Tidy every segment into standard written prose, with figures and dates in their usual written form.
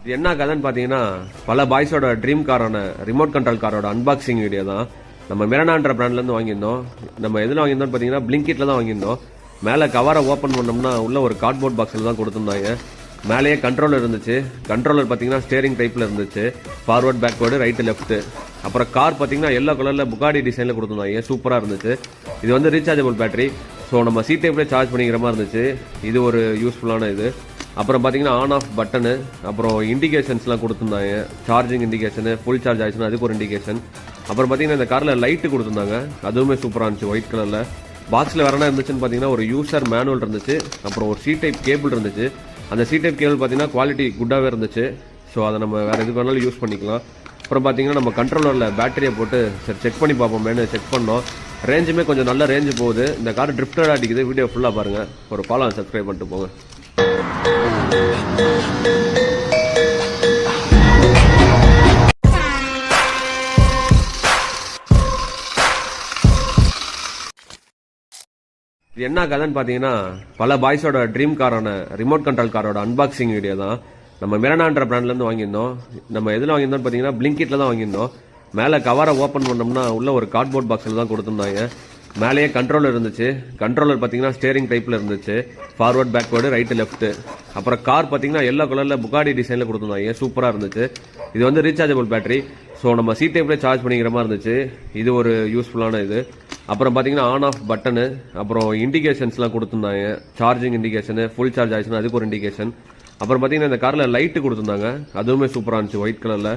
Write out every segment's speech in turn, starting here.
இது என்ன கதைன்னு பார்த்தீங்கன்னா, பல பாய்ஸோட ட்ரீம் காரான ரிமோட் கண்ட்ரோல் காரோட அன்பாக்சிங் வீடியோ தான். நம்ம மிரனான்ற பிராண்ட்லேருந்து வாங்கியிருந்தோம். நம்ம எதில் வாங்கியிருந்தோம்னு பார்த்தீங்கன்னா பிளிங்கிட்டில் தான் வாங்கியிருந்தோம். மேலே கவரை ஓப்பன் பண்ணோம்னா உள்ள ஒரு கார்ட்போர்ட் பாக்ஸில் தான் கொடுத்துருந்தாங்க. மேலேயே கண்ட்ரோலர் இருந்துச்சு. கண்ட்ரோலர் பார்த்தீங்கன்னா ஸ்டேரிங் டைப்பில் இருந்துச்சு. Forward backward right left. அப்புறம் கார் பார்த்தீங்கன்னா எல்லோ கலரில் புகாடி டிசைனில் கொடுத்துருந்தாங்க. சூப்பராக இருந்துச்சு. இது வந்து ரீசார்ஜபிள் பேட்டரி. ஸோ நம்ம சி டைப்லேயே சார்ஜ் பண்ணிக்கிற மாதிரி இருந்துச்சு. இது ஒரு யூஸ்ஃபுல்லான இது. அப்புறம் பார்த்தீங்கன்னா ஆன் ஆஃப் பட்டனு, அப்புறம் இண்டிகேஷன்ஸ்லாம் கொடுத்துருந்தாங்க. சார்ஜிங் இண்டிகேஷனு, ஃபுல் சார்ஜ் ஆயிடுச்சுன்னா அதுக்கு ஒரு இண்டிகேஷன். அப்புறம் பார்த்தீங்கன்னா இந்த காரில் லைட்டு கொடுத்துருந்தாங்க. அதுவுமே சூப்பராக இருந்துச்சு ஒயிட் கலரில். பாக்ஸில் வேறு என்ன இருந்துச்சுன்னு பார்த்தீங்கன்னா ஒரு யூசர் மேனுவல் இருந்துச்சு. அப்புறம் ஒரு சி டைப் கேபிள் இருந்துச்சு. அந்த சி டைப் கேபிள் பார்த்தீங்கன்னா குவாலிட்டி குட்டாகவே இருந்துச்சு. ஸோ அதை நம்ம வேறு எதுக்கு வேணாலும் யூஸ் பண்ணிக்கலாம். அப்புறம் பார்த்தீங்கன்னா நம்ம கண்ட்ரோலரில் பேட்டரியை போட்டு சரி செக் பண்ணி பார்ப்போமேனு செக் பண்ணோம். ரேஞ்சுமே கொஞ்சம் நல்ல ரேஞ்சு போகுது. இந்த கார் ட்ரிஃப்டடாக அடிக்குது. வீடியோ ஃபுல்லாக பாருங்கள். ஒரு ஃபாலோ சப்ஸ்கிரைப் பண்ணிட்டு போங்க. இது என்ன கதைன்னு பார்த்தீங்கன்னா, பல பாய்ஸோட ட்ரீம் காரான ரிமோட் கண்ட்ரோல் காரோட அன்பாக்சிங் வீடியோ தான். நம்ம மிரனான்ற பிராண்ட்லேருந்து வாங்கியிருந்தோம். நம்ம எதில் வாங்கியிருந்தோம்னு பார்த்தீங்கன்னா பிளிங்கிட்டில் தான் வாங்கியிருந்தோம். மேலே கவரை ஓப்பன் பண்ணோம்னா உள்ள ஒரு கார்ட்போர்ட் பாக்ஸில் தான் கொடுத்துருந்தாங்க. மேலேயே கண்ட்ரோலர் இருந்துச்சு. கண்ட்ரோலர் பார்த்தீங்கன்னா ஸ்டேரிங் டைப்பில் இருந்துச்சு. Forward backward right left. அப்புறம் கார் பார்த்தீங்கன்னா எல்லோ கலரில் புகாடி டிசைனில் கொடுத்துருந்தாங்க. சூப்பராக இருந்துச்சு. இது வந்து ரீசார்ஜபிள் பேட்டரி. ஸோ நம்ம சி டைப்லேயே சார்ஜ் பண்ணிக்கிற மாதிரி இருந்துச்சு. இது ஒரு யூஸ்ஃபுல்லான இது. அப்புறம் பார்த்தீங்கன்னா ஆன் ஆஃப் பட்டனு, அப்புறம் இண்டிகேஷன்ஸ்லாம் கொடுத்துருந்தாங்க. சார்ஜிங் இண்டிகேஷனு, ஃபுல் சார்ஜ் ஆயிடுச்சுன்னா அதுக்கு ஒரு இண்டிகேஷன். அப்புறம் பார்த்தீங்கன்னா இந்த காரில் லைட்டு கொடுத்துருந்தாங்க. அதுவுமே சூப்பராக இருந்துச்சு ஒயிட் கலரில்.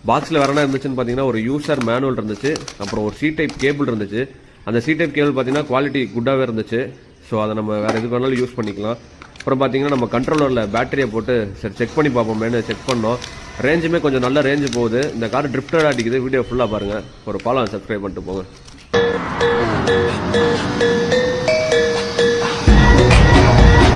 பாக்ஸில் வேறு என்ன இருந்துச்சுன்னு பார்த்தீங்கன்னா ஒரு யூசர் மேனுவல் இருந்துச்சு. அப்புறம் ஒரு சி டைப் கேபிள் இருந்துச்சு. அந்த சி டைப் கேபிள் பார்த்தீங்கன்னா குவாலிட்டி குட்டாகவே இருந்துச்சு. ஸோ அதை நம்ம வேறு எதுக்கு வேணாலும் யூஸ் பண்ணிக்கலாம். அப்புறம் பார்த்தீங்கன்னா நம்ம கண்ட்ரோலரில் பேட்டரியை போட்டு சரி செக் பண்ணி பார்ப்போமேனு செக் பண்ணோம். ரேஞ்சுமே கொஞ்சம் நல்ல ரேஞ்சு போகுது. இந்த கார் ட்ரிஃப்டடாக அடிக்குது. வீடியோ ஃபுல்லாக பாருங்கள். ஒரு ஃபாலோ சப்ஸ்கிரைப் பண்ணிட்டு போங்க.